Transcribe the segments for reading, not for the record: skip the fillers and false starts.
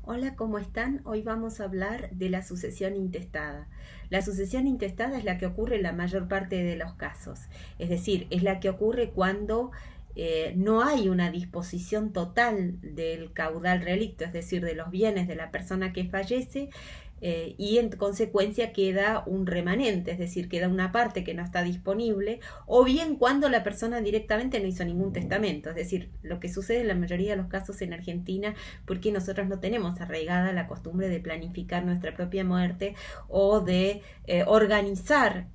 Hola, ¿cómo están? Hoy vamos a hablar de la sucesión intestada. La sucesión intestada es la que ocurre en la mayor parte de los casos, es decir, es la que ocurre cuando no hay una disposición total del caudal relicto, es decir, de los bienes de la persona que fallece, y en consecuencia queda un remanente, es decir, queda una parte que no está disponible, o bien cuando la persona directamente no hizo ningún testamento, es decir, lo que sucede en la mayoría de los casos en Argentina, porque nosotros no tenemos arraigada la costumbre de planificar nuestra propia muerte o de organizar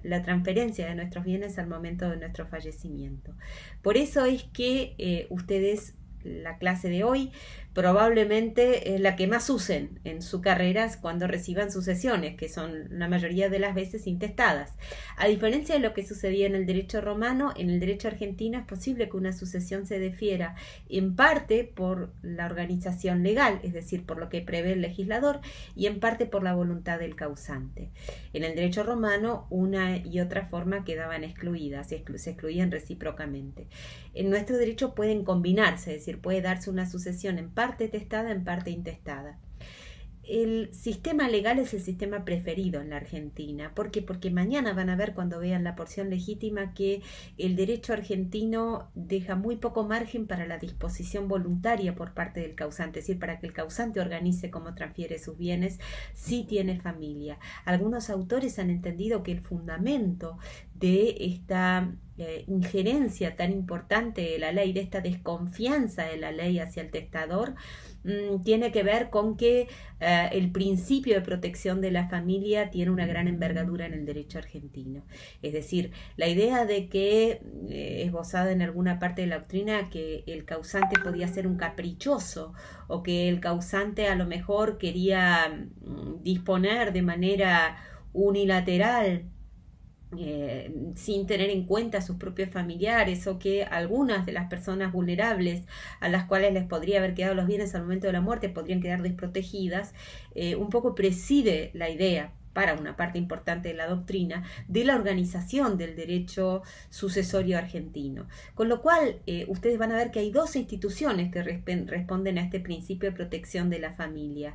la transferencia de nuestros bienes al momento de nuestro fallecimiento. Por eso es que ustedes, la clase de hoy probablemente es la que más usen en su carrera cuando reciban sucesiones, que son la mayoría de las veces intestadas. A diferencia de lo que sucedía en el derecho romano, en el derecho argentino es posible que una sucesión se defiera en parte por la organización legal, es decir, por lo que prevé el legislador, y en parte por la voluntad del causante. En el derecho romano, una y otra forma quedaban excluidas, se excluían recíprocamente. En nuestro derecho pueden combinarse, es decir, puede darse una sucesión en parte testada, en parte intestada. El sistema legal es el sistema preferido en la Argentina. ¿Por qué? Porque mañana van a ver, cuando vean la porción legítima, que el derecho argentino deja muy poco margen para la disposición voluntaria por parte del causante, es decir, para que el causante organice cómo transfiere sus bienes si tiene familia. Algunos autores han entendido que el fundamento de esta injerencia tan importante de la ley, de esta desconfianza de la ley hacia el testador, tiene que ver con que el principio de protección de la familia tiene una gran envergadura en el derecho argentino. Es decir, la idea de que, esbozada en alguna parte de la doctrina, que el causante podía ser un caprichoso o que el causante a lo mejor quería disponer de manera unilateral, sin tener en cuenta a sus propios familiares, o que algunas de las personas vulnerables a las cuales les podría haber quedado los bienes al momento de la muerte podrían quedar desprotegidas, un poco preside la idea, para una parte importante de la doctrina, de la organización del derecho sucesorio argentino. Con lo cual, ustedes van a ver que hay dos instituciones que responden a este principio de protección de la familia.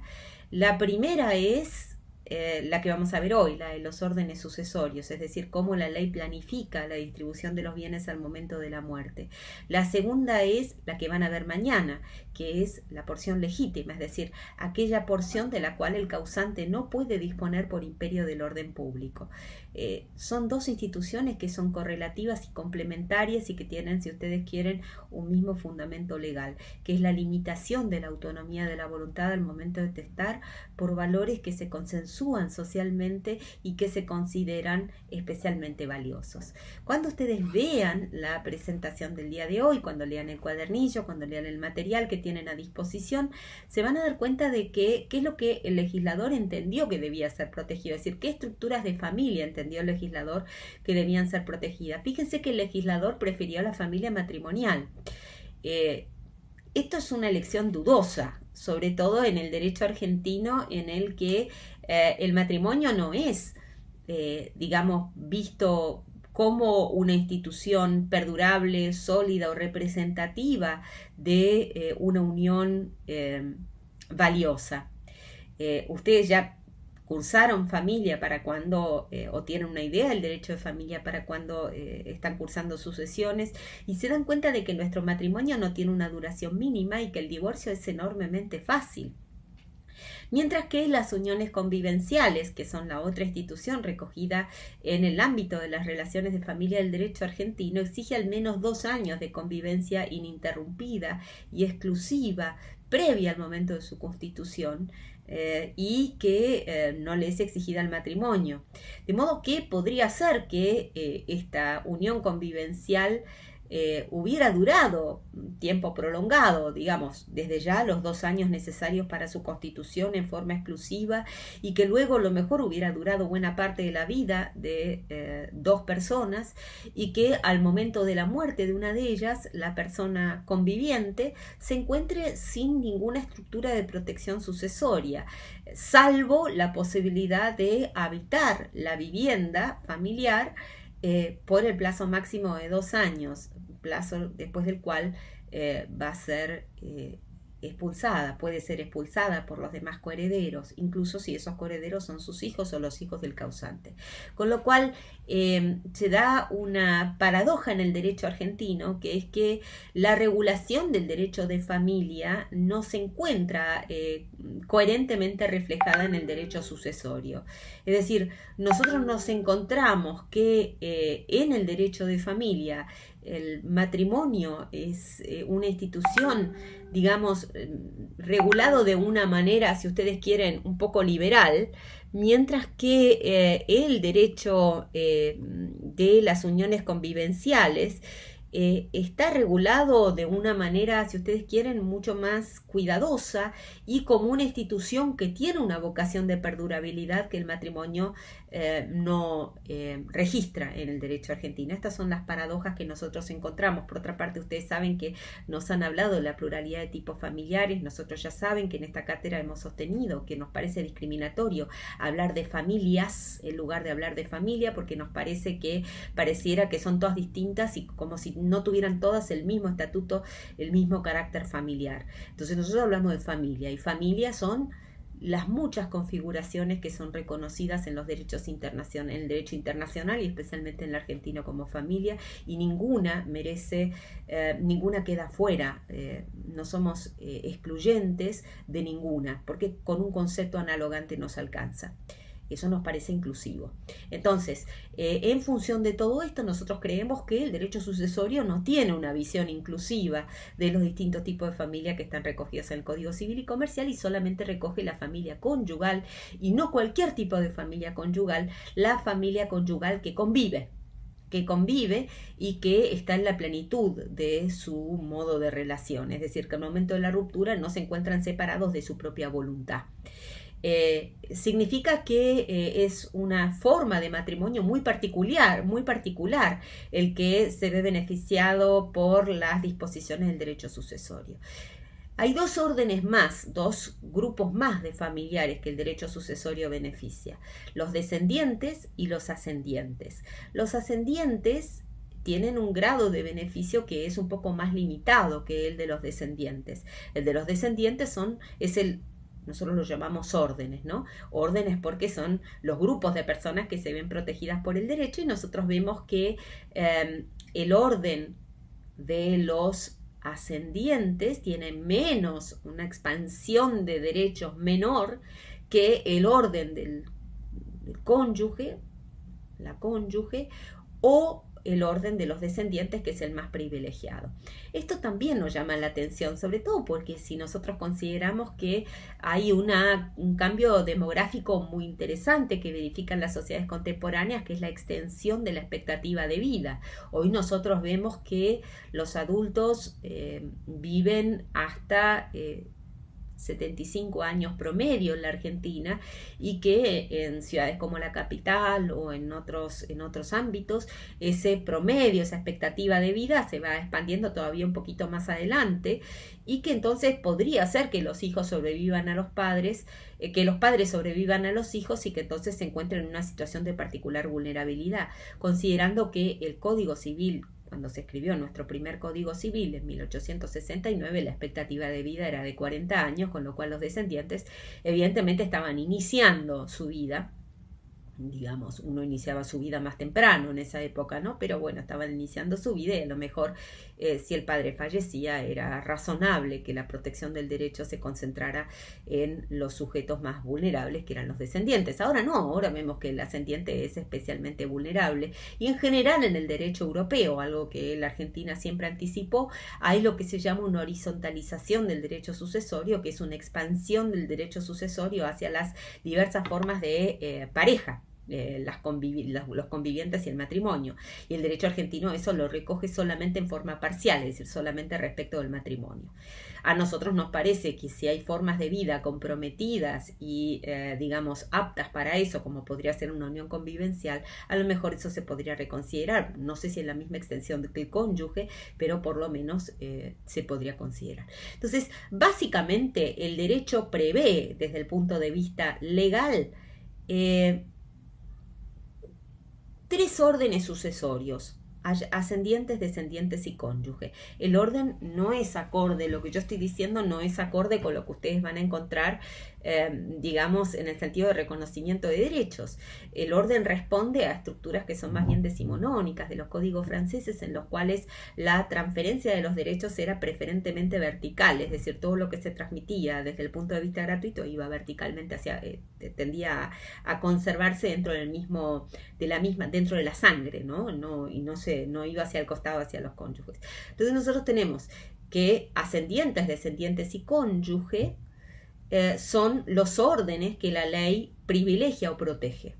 La primera es la que vamos a ver hoy, la de los órdenes sucesorios, es decir, cómo la ley planifica la distribución de los bienes al momento de la muerte. La segunda es la que van a ver mañana, que es la porción legítima, es decir, aquella porción de la cual el causante no puede disponer por imperio del orden público. Son dos instituciones que son correlativas y complementarias y que tienen, si ustedes quieren, un mismo fundamento legal, que es la limitación de la autonomía de la voluntad al momento de testar por valores que se consensúan socialmente y que se consideran especialmente valiosos. Cuando ustedes vean la presentación del día de hoy, cuando lean el cuadernillo, cuando lean el material que tienen a disposición, se van a dar cuenta de qué es lo que el legislador entendió que debía ser protegido, es decir, qué estructuras de familia entendió el legislador que debían ser protegidas. Fíjense que el legislador prefirió la familia matrimonial. Esto es una elección dudosa, sobre todo en el derecho argentino, en el que el matrimonio no es, digamos, visto como una institución perdurable, sólida o representativa de una unión valiosa. Ustedes ya cursaron familia para cuando, o tienen una idea del derecho de familia para cuando están cursando sucesiones, y se dan cuenta de que nuestro matrimonio no tiene una duración mínima y que el divorcio es enormemente fácil. Mientras que las uniones convivenciales, que son la otra institución recogida en el ámbito de las relaciones de familia del derecho argentino, exige al menos 2 años de convivencia ininterrumpida y exclusiva previa al momento de su constitución, y que no le es exigida al matrimonio. De modo que podría ser que esta unión convivencial hubiera durado tiempo prolongado, digamos, desde ya los 2 años necesarios para su constitución en forma exclusiva, y que luego lo mejor hubiera durado buena parte de la vida de 2 personas, y que al momento de la muerte de una de ellas, la persona conviviente se encuentre sin ninguna estructura de protección sucesoria, salvo la posibilidad de habitar la vivienda familiar por el plazo máximo de 2 años, plazo después del cual va a ser expulsada, puede ser expulsada por los demás coherederos, incluso si esos coherederos son sus hijos o los hijos del causante. Con lo cual se da una paradoja en el derecho argentino, que es que la regulación del derecho de familia no se encuentra coherentemente reflejada en el derecho sucesorio. Es decir, nosotros nos encontramos que en el derecho de familia el matrimonio es una institución, digamos, regulado de una manera, si ustedes quieren, un poco liberal, mientras que el derecho de las uniones convivenciales está regulado de una manera, si ustedes quieren, mucho más cuidadosa y como una institución que tiene una vocación de perdurabilidad que el matrimonio no registra en el derecho argentino. Estas son las paradojas que nosotros encontramos. Por otra parte, ustedes saben que nos han hablado de la pluralidad de tipos familiares. Nosotros ya saben que en esta cátedra hemos sostenido que nos parece discriminatorio hablar de familias en lugar de hablar de familia, porque nos parece que pareciera que son todas distintas y como si no tuvieran todas el mismo estatuto, el mismo carácter familiar. Entonces nosotros hablamos de familia, y familia son las muchas configuraciones que son reconocidas en los derechos internacionales, en el derecho internacional y especialmente en el argentino como familia, y ninguna merece, ninguna queda fuera, no somos excluyentes de ninguna, porque con un concepto analogante nos alcanza. Eso nos parece inclusivo. Entonces, en función de todo esto, nosotros creemos que el derecho sucesorio no tiene una visión inclusiva de los distintos tipos de familia que están recogidos en el Código Civil y Comercial, y solamente recoge la familia conyugal, y no cualquier tipo de familia conyugal, la familia conyugal que convive y que está en la plenitud de su modo de relación. Es decir, que al momento de la ruptura no se encuentran separados de su propia voluntad. Significa que es una forma de matrimonio muy particular el que se ve beneficiado por las disposiciones del derecho sucesorio. Hay dos órdenes más, dos grupos más de familiares que el derecho sucesorio beneficia: los descendientes y los ascendientes. Los ascendientes tienen un grado de beneficio que es un poco más limitado que el de los descendientes. El de los descendientes nosotros lo llamamos órdenes, ¿no? Órdenes porque son los grupos de personas que se ven protegidas por el derecho, y nosotros vemos que el orden de los ascendientes tiene menos, una expansión de derechos menor que el orden del cónyuge, la cónyuge, o el orden de los descendientes, que es el más privilegiado. Esto también nos llama la atención, sobre todo porque si nosotros consideramos que hay un cambio demográfico muy interesante que verifican las sociedades contemporáneas, que es la extensión de la expectativa de vida. Hoy nosotros vemos que los adultos viven hasta 75 años promedio en la Argentina, y que en ciudades como la capital o en otros ámbitos ese promedio, esa expectativa de vida se va expandiendo todavía un poquito más adelante, y que entonces podría ser que los hijos sobrevivan a los padres, que los padres sobrevivan a los hijos, y que entonces se encuentren en una situación de particular vulnerabilidad, considerando que el Código Civil, cuando se escribió nuestro primer Código Civil en 1869, la expectativa de vida era de 40 años, con lo cual los descendientes evidentemente estaban iniciando su vida. Digamos, uno iniciaba su vida más temprano en esa época, ¿no? Pero bueno, estaban iniciando su vida, y a lo mejor si el padre fallecía era razonable que la protección del derecho se concentrara en los sujetos más vulnerables, que eran los descendientes. Ahora no, ahora vemos que el ascendiente es especialmente vulnerable, y en general en el derecho europeo, algo que la Argentina siempre anticipó, hay lo que se llama una horizontalización del derecho sucesorio, que es una expansión del derecho sucesorio hacia las diversas formas de pareja. Los convivientes y el matrimonio, y el derecho argentino eso lo recoge solamente en forma parcial, es decir, solamente respecto del matrimonio. A nosotros nos parece que si hay formas de vida comprometidas y digamos aptas para eso, como podría ser una unión convivencial, a lo mejor eso se podría reconsiderar, no sé si en la misma extensión que el cónyuge, pero por lo menos se podría considerar. Entonces, básicamente el derecho prevé desde el punto de vista legal tres órdenes sucesorios. ascendientes, descendientes y cónyuge. El orden no es acorde, lo que yo estoy diciendo no es acorde con lo que ustedes van a encontrar, digamos, en el sentido de reconocimiento de derechos. El orden responde a estructuras que son más bien decimonónicas de los códigos franceses, en los cuales la transferencia de los derechos era preferentemente vertical, es decir, todo lo que se transmitía desde el punto de vista gratuito iba verticalmente hacia, tendía a conservarse dentro del mismo, de la misma, dentro de la sangre, ¿no? Y no iba hacia el costado, hacia los cónyuges. Entonces nosotros tenemos que ascendientes, descendientes y cónyuge son los órdenes que la ley privilegia o protege.